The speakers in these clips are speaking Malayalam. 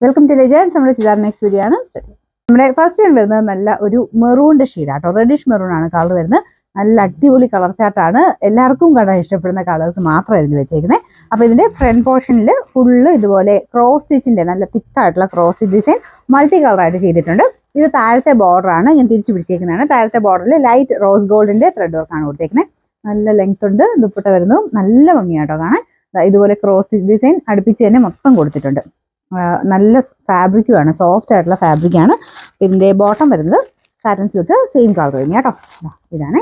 Welcome to legends. നമ്മുടെ ചിതാർ നെക്സ്റ്റ് വീഡിയോ ആണ്. നമ്മുടെ ഫസ്റ്റ് വൺ വരുന്നത് നല്ല ഒരു മെറൂണിന്റെ ഷെയ്ഡാട്ടോ, റെഡിഷ് മെറൂൺ ആണ് കളർ വരുന്നത്. നല്ല അടിപൊളി കളർ ചാർട്ടാണ്. എല്ലാവർക്കും കാണാൻ ഇഷ്ടപ്പെടുന്ന കളേഴ്സ് മാത്രമായിരുന്നു വെച്ചേക്കുന്നത്. അപ്പോൾ ഇതിന്റെ ഫ്രണ്ട് പോർഷനിൽ ഫുള്ള് ഇതുപോലെ ക്രോസ് സ്റ്റിച്ചിന്റെ നല്ല തിക്കായിട്ടുള്ള ക്രോസ് സ്റ്റിച്ച് ഡിസൈൻ മൾട്ടി കളറായിട്ട് ചെയ്തിട്ടുണ്ട്. ഇത് താഴത്തെ ബോർഡർ ആണ്, ഞാൻ തിരിച്ചു പിടിച്ചേക്കുന്നതാണ്. താഴത്തെ ബോർഡറിൽ ലൈറ്റ് റോസ് ഗോൾഡിന്റെ ത്രെഡ് വർക്കാണ് കൊടുത്തേക്കുന്നത്. നല്ല ലെങ്ത് ഉണ്ട്, ദുപ്പട്ട വരുന്നു, നല്ല ഭംഗിയാട്ടോ കാണാൻ. ഇതുപോലെ ക്രോസ് സ്റ്റിച്ച് ഡിസൈൻ അടുപ്പിച്ച് തന്നെ മൊത്തം കൊടുത്തിട്ടുണ്ട്. നല്ല ഫാബ്രിക്കുമാണ്, സോഫ്റ്റ് ആയിട്ടുള്ള ഫാബ്രിക്കാണ്. ഇതിന്റെ ബോട്ടം വരുന്നത് സാറ്റൻ സിൽക്ക് സെയിം കളർ കഴിഞ്ഞ കേട്ടോ. ഇതാണ്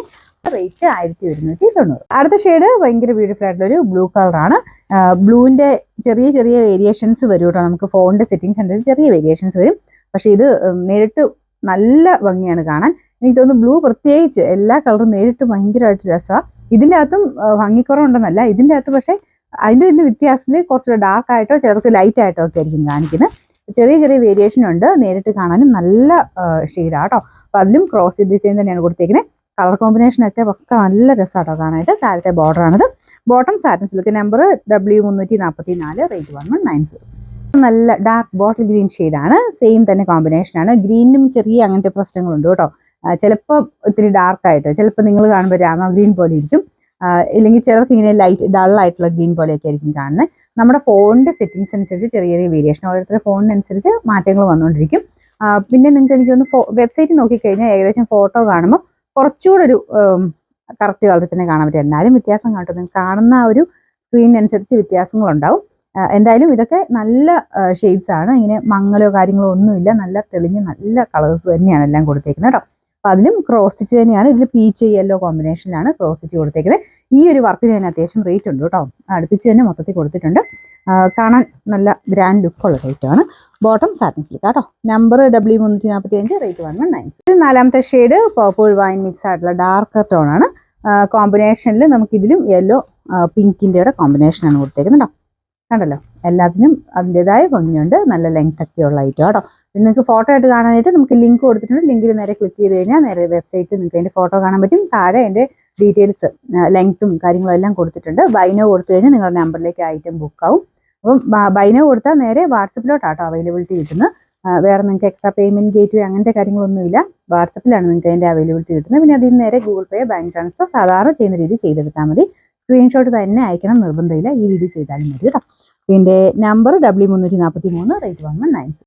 റേറ്റ് 1190. അടുത്ത ഷെയ്ഡ് ഭയങ്കര ബ്യൂട്ടിഫുൾ ആയിട്ടുള്ള ഒരു ബ്ലൂ കളറാണ്. ബ്ലൂവിന്റെ ചെറിയ ചെറിയ വേരിയേഷൻസ് വരും കേട്ടോ. നമുക്ക് ഫോണിന്റെ സെറ്റിംഗ്സ് അനുസരിച്ച് ചെറിയ വേരിയേഷൻസ് വരും. പക്ഷെ ഇത് നേരിട്ട് നല്ല ഭംഗിയാണ് കാണാൻ. എനിക്ക് തോന്നുന്നു ബ്ലൂ പ്രത്യേകിച്ച് എല്ലാ കളറും നേരിട്ട് ഭയങ്കരമായിട്ട് രസമാണ്. ഇതിൻ്റെ അകത്തും ഭംഗിക്കുറവുണ്ടെന്നല്ല, ഇതിൻ്റെ അകത്ത് പക്ഷേ അതിൻ്റെ വ്യത്യാസത്തിൽ കുറച്ച് ഡാർക്ക് ആയിട്ടോ ചിലർക്ക് ലൈറ്റ് ആയിട്ടോ ഒക്കെ ആയിരിക്കും കാണിക്കുന്നത്. ചെറിയ ചെറിയ വേരിയേഷൻ ഉണ്ട്. നേരിട്ട് കാണാനും നല്ല ഷെയ്ഡാട്ടോ. അപ്പോൾ അതിലും ക്രോസ് ഡിസൈൻ തന്നെയാണ് കൊടുത്തേക്കുന്നത്. കളർ കോമ്പിനേഷനൊക്കെ ഒക്കെ നല്ല രസമാട്ടോ കാണാനായിട്ട്. താഴത്തെ ബോർഡർ ആണിത്. Bottom satin silk, number W344, rate 1190. നല്ല ഡാർക്ക് ബോട്ടിൽ ഗ്രീൻ ഷെയ്ഡാണ്. സെയിം തന്നെ കോമ്പിനേഷനാണ്. ഗ്രീനും ചെറിയ അങ്ങനത്തെ പ്രശ്നങ്ങളുണ്ട് കേട്ടോ. ചിലപ്പോൾ ഇത്തിരി ഡാർക്കായിട്ട്, ചിലപ്പോൾ നിങ്ങൾ കാണുമ്പോൾ രാമ ഗ്രീൻ പോലെ ഇരിക്കും, ഇല്ലെങ്കിൽ ചിലർക്ക് ഇങ്ങനെ ലൈറ്റ് ഡൾ ആയിട്ടുള്ള ഗ്രീൻ പോലെയൊക്കെ ആയിരിക്കും കാണുന്നത്. നമ്മുടെ ഫോണിന്റെ സെറ്റിംഗ്സ് അനുസരിച്ച് ചെറിയ ചെറിയ വേരിയേഷൻ, ഓരോരുത്തരുടെ ഫോണിനനുസരിച്ച് മാറ്റങ്ങൾ വന്നുകൊണ്ടിരിക്കും. പിന്നെ നിങ്ങൾക്ക് എനിക്കൊന്ന് വെബ്സൈറ്റ് നോക്കിക്കഴിഞ്ഞാൽ ഏകദേശം ഫോട്ടോ കാണുമ്പോൾ കുറച്ചുകൂടെ ഒരു കറക്റ്റ് കളറിൽ തന്നെ കാണാൻ പറ്റും. എന്നാലും വ്യത്യാസം കാട്ടും. നിങ്ങൾക്ക് കാണുന്ന ആ ഒരു സ്ക്രീനിനനുസരിച്ച് വ്യത്യാസങ്ങളുണ്ടാവും. എന്തായാലും ഇതൊക്കെ നല്ല ഷെയ്ഡ്സ് ആണ്. ഇങ്ങനെ മങ്ങലോ കാര്യങ്ങളോ ഒന്നുമില്ല. നല്ല തെളിഞ്ഞ് നല്ല കളേഴ്സ് തന്നെയാണ് എല്ലാം കൊടുത്തേക്കുന്നത് കേട്ടോ. അപ്പോൾ അതിലും ക്രോസ് സ്റ്റിച്ച് തന്നെയാണ്. ഇതിൽ പീച്ച് യെല്ലോ കോമ്പിനേഷനിലാണ് ക്രോസ് സ്റ്റിച്ച് കൊടുത്തേക്കുന്നത്. ഈ ഒരു വർക്കിന് തന്നെ അത്യാവശ്യം റേറ്റ് ഉണ്ട് കേട്ടോ. അടുപ്പിച്ച് തന്നെ മൊത്തത്തിൽ കൊടുത്തിട്ടുണ്ട്. കാണാൻ നല്ല ഗ്രാൻഡ് ലുക്കുള്ള റേറ്റാണ്. ബോട്ടം സാറ്റൻ സിൽക്ക് കേട്ടോ. Number W345, rate 1190. നാലാമത്തെ ഷെയ്ഡ് പർപ്പിൾ വൈൻ മിക്സ് ആയിട്ടുള്ള ഡാർക്ക് ടോൺ ആണ്. കോമ്പിനേഷനിൽ നമുക്കിതിലും യെല്ലോ പിങ്കിൻ്റെ കോമ്പിനേഷനാണ് കൊടുത്തേക്കുന്നത് കേട്ടോ. കണ്ടല്ലോ, എല്ലാത്തിനും അതിൻ്റെതായ ഭംഗിയുണ്ട്. നല്ല ലെങ്ത് ഒക്കെ ഉള്ള ഐറ്റം കേട്ടോ. പിന്നെ നിങ്ങൾക്ക് ഫോട്ടോ ആയിട്ട് കാണാനായിട്ട് നമുക്ക് ലിങ്ക് കൊടുത്തിട്ടുണ്ട്. ലിങ്കിൽ നേരെ ക്ലിക്ക് ചെയ്ത് കഴിഞ്ഞാൽ നേരെ വെബ്സൈറ്റിൽ നിങ്ങൾക്ക് അതിൻ്റെ ഫോട്ടോ കാണാൻ പറ്റും. താഴെ അതിൻ്റെ ഡീറ്റെയിൽസ്, ലെങ്ത്തും കാര്യങ്ങളും എല്ലാം കൊടുത്തിട്ടുണ്ട്. ബൈനോ കൊടുത്തു കഴിഞ്ഞാൽ നിങ്ങളുടെ നമ്പറിലേക്ക് ഐറ്റം ബുക്ക് ആവും. അപ്പം ബൈനോ കൊടുത്താൽ നേരെ വാട്സപ്പിലോട്ടാട്ടോ അവൈലബിലിറ്റി കിട്ടുന്നത്. വേറെ നിങ്ങൾക്ക് എക്സ്ട്രാ പേയ്മെൻറ്റ് ഗേറ്റ് അങ്ങനത്തെ കാര്യങ്ങളൊന്നുമില്ല. വാട്സപ്പിലാണ് നിങ്ങൾക്ക് അതിൻ്റെ അവൈലബിലിറ്റി കിട്ടുന്നത്. പിന്നെ അതിന് നേരെ ഗൂഗിൾ പേ, ബാങ്ക് ട്രാൻസ്ഫർ സാധാരണ ചെയ്യുന്ന രീതി ചെയ്തെടുത്താൽ മതി. സ്ക്രീൻഷോട്ട് തന്നെ അയക്കണം നിർബന്ധമില്ല. ഈ രീതി ചെയ്താലും മതി കേട്ടോ. പിന്നെ നമ്പർ W343, റേറ്റ് 1190.